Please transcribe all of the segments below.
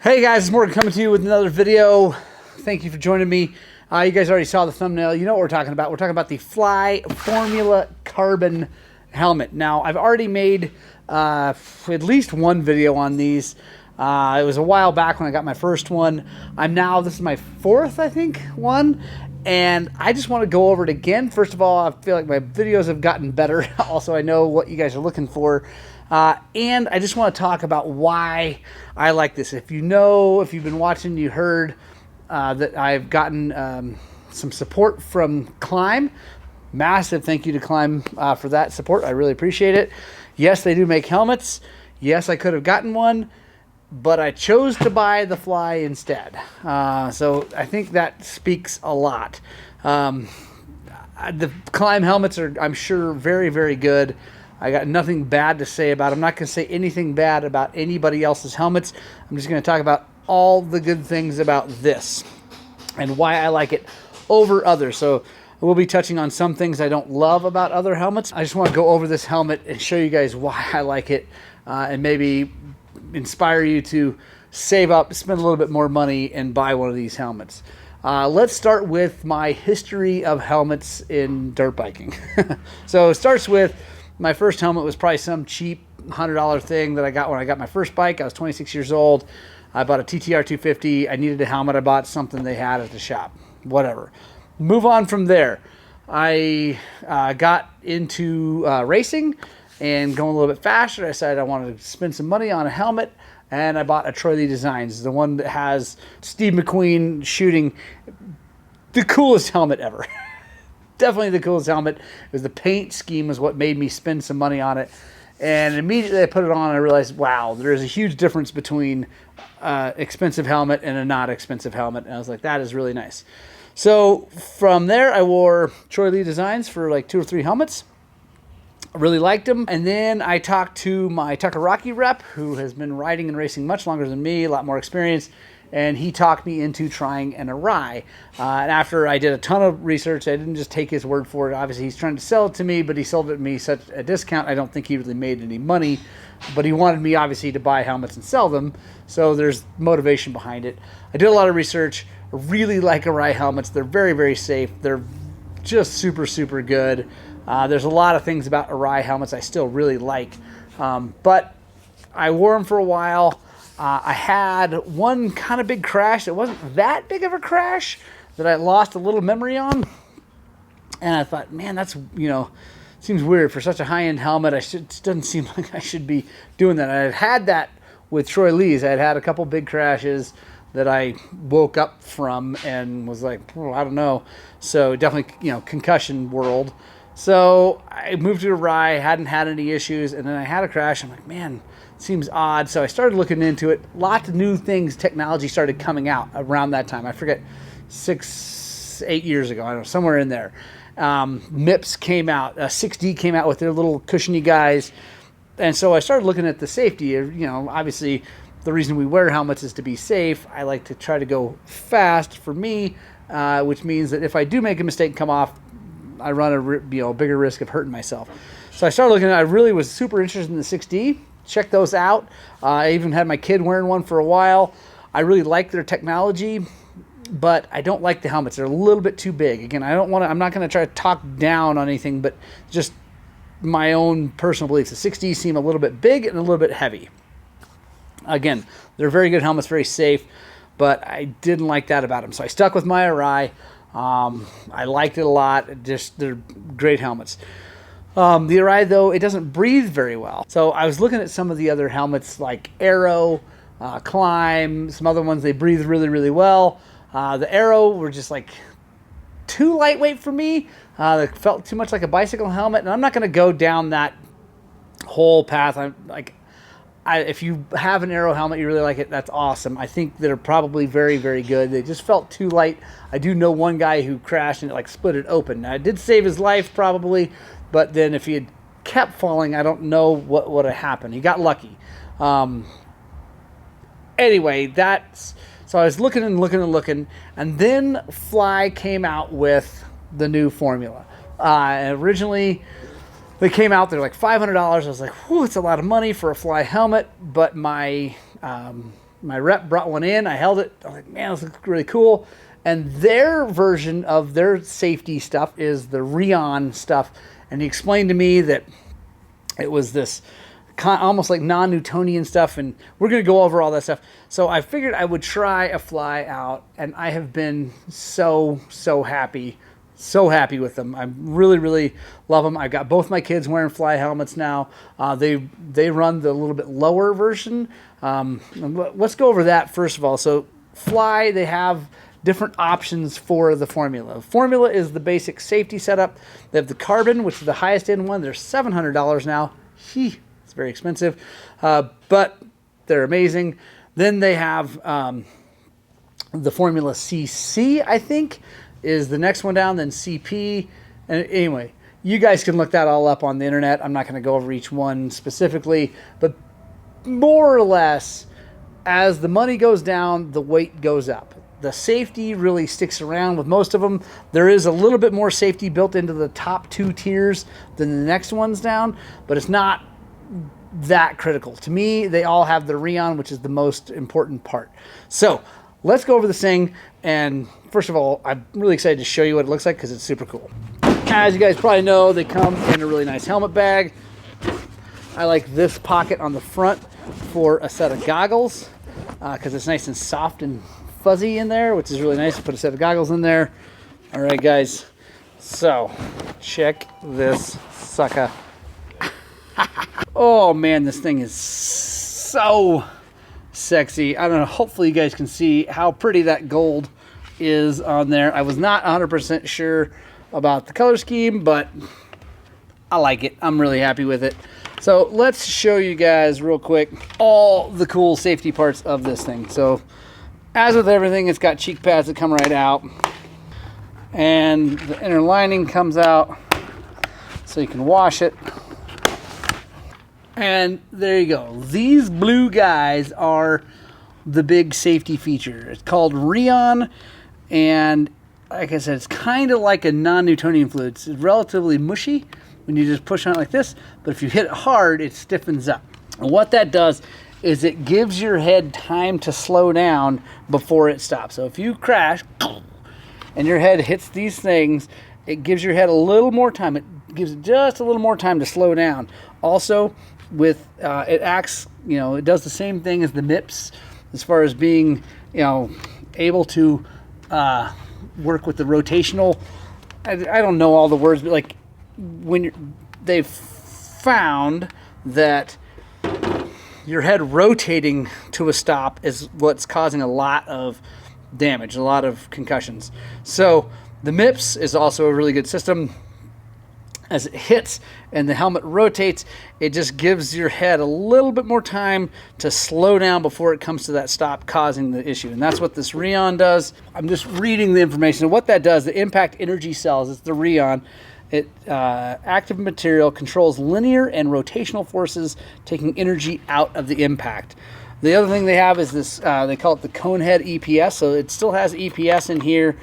Hey guys, it's Morgan coming to you with another video. Thank you for joining me. You guys already saw the thumbnail. You know what we're talking about. We're talking about the Fly Formula Carbon helmet. Now, I've already made at least one video on these. It was a while back when I got my first one. This is my fourth, I think, one. And I just want to go over it again. First of all, I feel like my videos have gotten better. Also, I know what you guys are looking for. And I just want to talk about why I like this. If you've been watching, you heard that I've gotten some support from Climb. Massive thank you to Climb for that support. I really appreciate it. Yes, they do make helmets. Yes, I could have gotten one, but I chose to buy the Fly instead. So I think that speaks a lot. The Climb helmets are, I'm sure, very, very good. I got nothing bad to say about them. I'm not going to say anything bad about anybody else's helmets. I'm just going to talk about all the good things about this and why I like it over others. So we'll be touching on some things I don't love about other helmets. I just want to go over this helmet and show you guys why I like it and maybe inspire you to save up, spend a little bit more money, and buy one of these helmets. Let's start with my history of helmets in dirt biking. So it starts with my first helmet was probably some cheap $100 thing that I got when I got my first bike. I was 26 years old. I bought a TTR 250. I needed a helmet. I bought something they had at the shop. Whatever. Move on from there. I got into racing and going a little bit faster. I decided I wanted to spend some money on a helmet, and I bought a Troy Lee Designs, the one that has Steve McQueen shooting. The coolest helmet ever. Definitely the coolest helmet. It was the paint scheme is what made me spend some money on it. And immediately I put it on and I realized, wow, there's a huge difference between expensive helmet and a not expensive helmet. And I was like, that is really nice. So from there, I wore Troy Lee Designs for like 2 or 3 helmets. I really liked them. And then I talked to my Takaraki rep, who has been riding and racing much longer than me, a lot more experience. And he talked me into trying an Arai. And after I did a ton of research, I didn't just take his word for it. Obviously, he's trying to sell it to me, but he sold it to me such a discount. I don't think he really made any money. But he wanted me, obviously, to buy helmets and sell them. So there's motivation behind it. I did a lot of research. I really like Arai helmets. They're very, very safe. They're just super, super good. There's a lot of things about Arai helmets I still really like. But I wore them for a while. I had one kind of big crash. It wasn't that big of a crash that I lost a little memory on. And I thought, man, that's, seems weird for such a high-end helmet. It doesn't seem like I should be doing that. I had had that with Troy Lee's. I had had a couple big crashes that I woke up from and was like, oh, I don't know. So definitely, concussion world. So I moved to Arai, hadn't had any issues, and then I had a crash. I'm like, man, seems odd. So I started looking into it. Lots of new things, technology started coming out around that time. I forget, 6-8 years ago. I don't know, somewhere in there. MIPS came out. 6D came out with their little cushiony guys. And so I started looking at the safety. Obviously, the reason we wear helmets is to be safe. I like to try to go fast for me, which means that if I do make a mistake and come off, I run a bigger risk of hurting myself. So I started looking at it. I really was super interested in the 6D. Check those out. I even had my kid wearing one for a while. I really like their technology, but I don't like the helmets. They're a little bit too big. Again, I'm not going to try to talk down on anything, but just my own personal beliefs. The 6D seem a little bit big and a little bit heavy. Again, they're very good helmets, very safe, but I didn't like that about them. So I stuck with my Arai. I liked it a lot. They're great helmets. The Arai, though, it doesn't breathe very well. So I was looking at some of the other helmets like Aero, Climb, some other ones. They breathe really, really well. The Aero were just like too lightweight for me. They felt too much like a bicycle helmet, and I'm not going to go down that whole path. If you have an Aero helmet, you really like it, that's awesome. I think they're probably very, very good. They just felt too light. I do know one guy who crashed and it split it open. Now, it did save his life probably, but then if he had kept falling, I don't know what would have happened. He got lucky. Anyway, so I was looking and looking and looking, and then Fly came out with the new formula. Originally, they came out, they're like $500. I was like, whew, it's a lot of money for a Fly helmet, but my my rep brought one in. I held it. I was like, man, this looks really cool. And their version of their safety stuff is the Rheon stuff. And he explained to me that it was this almost like non-Newtonian stuff, and we're going to go over all that stuff. So I figured I would try a fly out, and I have been so happy. So happy with them. I really love them. I've got both my kids wearing fly helmets now. They run the little bit lower version. Let's go over that first of all. So fly, they have different options for the Formula. Formula is the basic safety setup. They have the carbon, which is the highest end one. They're $700 now. It's very expensive, but they're amazing. Then they have the Formula CC, I think, is the next one down, then CP. And anyway, you guys can look that all up on the internet. I'm not going to go over each one specifically, but more or less, as the money goes down, the weight goes up. The safety really sticks around with most of them. There is a little bit more safety built into the top 2 tiers than the next ones down, but it's not that critical. To me, they all have the Rheon, which is the most important part. So let's go over this thing. And first of all, I'm really excited to show you what it looks like because it's super cool. As you guys probably know, they come in a really nice helmet bag. I like this pocket on the front for a set of goggles because it's nice and soft and fuzzy in there, which is really nice to put a set of goggles in there. All right, guys. So check this sucker. Oh man, this thing is so sexy. I don't know, hopefully you guys can see how pretty that gold is on there. I was not 100% sure about the color scheme, but I like it. I'm really happy with it. So let's show you guys real quick all the cool safety parts of this thing. So as with everything, it's got cheek pads that come right out, and the inner lining comes out so you can wash it. And there you go. These blue guys are the big safety feature. It's called Rheon, and like I said, it's kind of like a non-Newtonian fluid. It's relatively mushy when you just push on it like this, but if you hit it hard, it stiffens up. And what that does is it gives your head time to slow down before it stops. So if you crash and your head hits these things, it gives your head a little more time. It gives it just a little more time to slow down. Also, with it acts, it does the same thing as the MIPS as far as being, able to work with the rotational. I don't know all the words, but like they've found that your head rotating to a stop is what's causing a lot of damage, a lot of concussions. So the MIPS is also a really good system. As it hits and the helmet rotates, it just gives your head a little bit more time to slow down before it comes to that stop, causing the issue. And that's what this Rheon does. I'm just reading the information. And what that does, the impact energy cells, it's the Rheon. It active material controls linear and rotational forces, taking energy out of the impact. The other thing they have is this, they call it the Conehead EPS. So it still has EPS in here.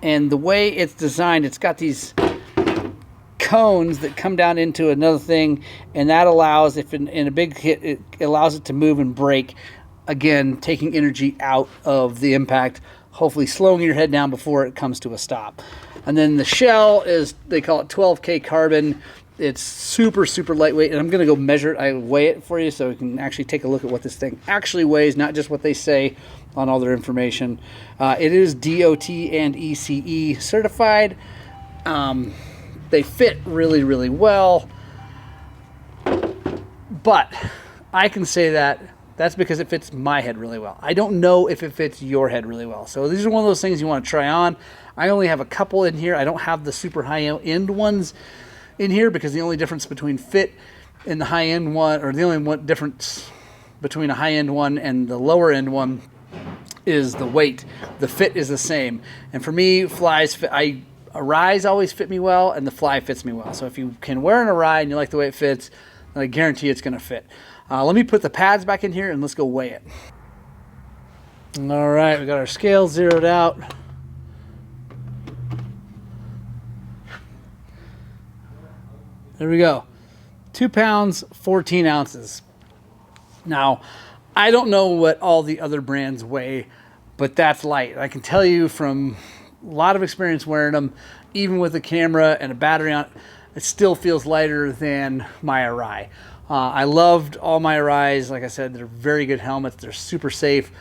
And the way it's designed, it's got these cones that come down into another thing, and that allows, if in a big hit, it allows it to move and brake, again taking energy out of the impact, hopefully slowing your head down before it comes to a stop. And then the shell is, they call it 12K carbon. It's super lightweight, and I'm going to go measure it. I weigh it for you so you can actually take a look at what this thing actually weighs, not just what they say on all their information. It is DOT and ECE certified. They fit really well, but I can say that's because it fits my head really well. I don't know if it fits your head really well. So these are one of those things you want to try on. I only have a couple in here. I don't have the super high-end ones in here because the only difference between fit and the high-end one, or the only one difference between a high-end one and the lower-end one, is the weight. The fit is the same. And for me, flies fit. Arise always fit me well, and the fly fits me well. So if you can wear an Arai and you like the way it fits, then I guarantee it's going to fit. Let me put the pads back in here and let's go weigh it. All right, we got our scale zeroed out. There we go. 2 pounds, 14 ounces. Now, I don't know what all the other brands weigh, but that's light. I can tell you from a lot of experience wearing them, even with a camera and a battery on it, it still feels lighter than my Arai. I loved all my Arais. Like I said, they're very good helmets. They're super safe.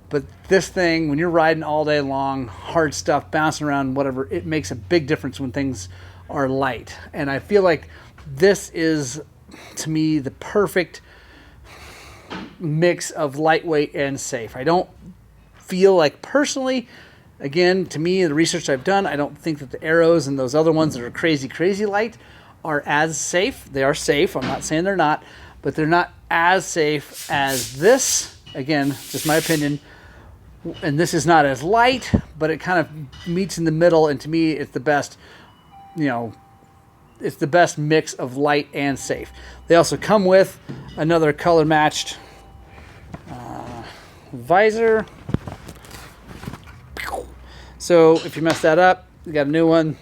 But this thing, when you're riding all day long, hard stuff, bouncing around, whatever, it makes a big difference when things are light. And I feel like this is, to me, the perfect mix of lightweight and safe. I don't feel like, personally, again, to me, the research I've done, I don't think that the Arrows and those other ones that are crazy light are as safe. They are safe. I'm not saying they're not, but they're not as safe as this. Again, just my opinion. And this is not as light, but it kind of meets in the middle. And to me, it's the best, it's the best mix of light and safe. They also come with another color matched visor. So if you mess that up, you got a new one.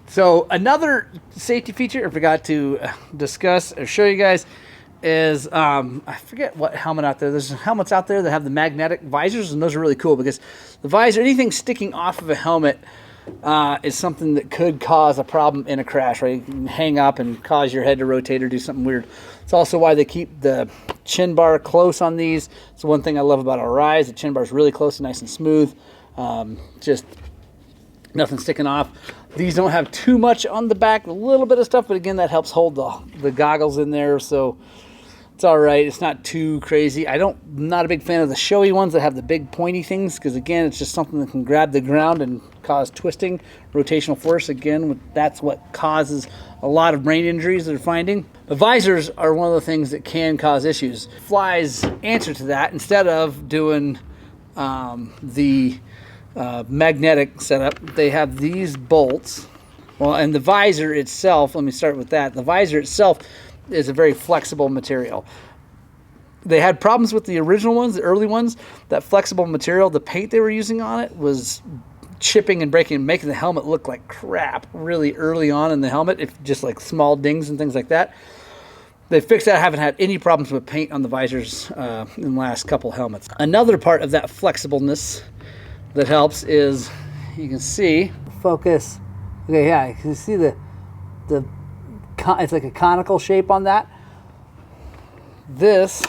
So another safety feature I forgot to discuss or show you guys is, I forget what helmet out there. There's helmets out there that have the magnetic visors, and those are really cool because the visor, anything sticking off of a helmet is something that could cause a problem in a crash, right? You can hang up and cause your head to rotate or do something weird. It's also why they keep the chin bar close on these. It's one thing I love about our Rise. The chin bar is really close and nice and smooth. Just nothing sticking off. These don't have too much on the back, a little bit of stuff, but again, that helps hold the goggles in there, so it's all right. It's not too crazy. I'm not a big fan of the showy ones that have the big pointy things, because again, it's just something that can grab the ground and cause twisting, rotational force. Again, that's what causes a lot of brain injuries they're finding. The visors are one of the things that can cause issues. Fly's answer to that, instead of doing the magnetic setup, they have these bolts. Well, and the visor itself, let me start with that. The visor itself is a very flexible material. They had problems with the original ones, the early ones. That flexible material, the paint they were using on it was chipping and breaking and making the helmet look like crap really early on in the helmet, if just like small dings and things like that. They fixed that. I haven't had any problems with paint on the visors in the last couple helmets. Another part of that flexibleness that helps is, you can see, focus. Okay, yeah, you can see it's like a conical shape on that. This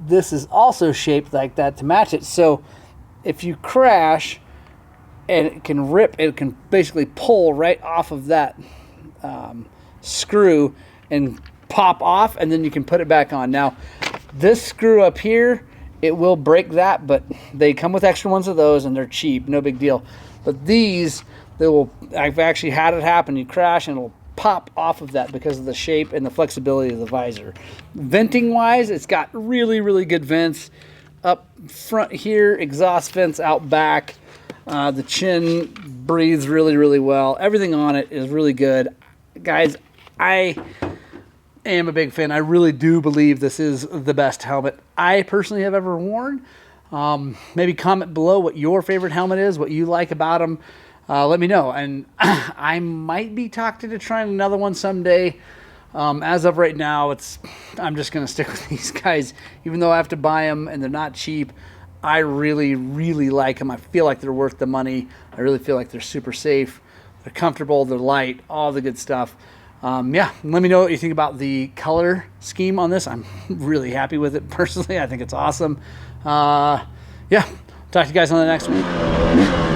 is also shaped like that to match it. So if you crash and it can rip, it can basically pull right off of that screw and pop off, and then you can put it back on. Now, this screw up here, it will break that, but they come with extra ones of those and they're cheap, no big deal. But these, I've actually had it happen. You crash and it'll pop off of that because of the shape and the flexibility of the visor. Venting wise, it's got really good vents up front here, exhaust vents out back. The chin breathes really well. Everything on it is really good. Guys, I am a big fan. I really do believe this is the best helmet I personally have ever worn. Maybe comment below what your favorite helmet is, what you like about them. Let me know. And I might be talking to trying another one someday. As of right now, I'm just going to stick with these guys. Even though I have to buy them and they're not cheap, I really like them. I feel like they're worth the money. I really feel like they're super safe. They're comfortable. They're light. All the good stuff. Yeah, let me know what you think about the color scheme on this. I'm really happy with it personally. I think it's awesome. Yeah, talk to you guys on the next one.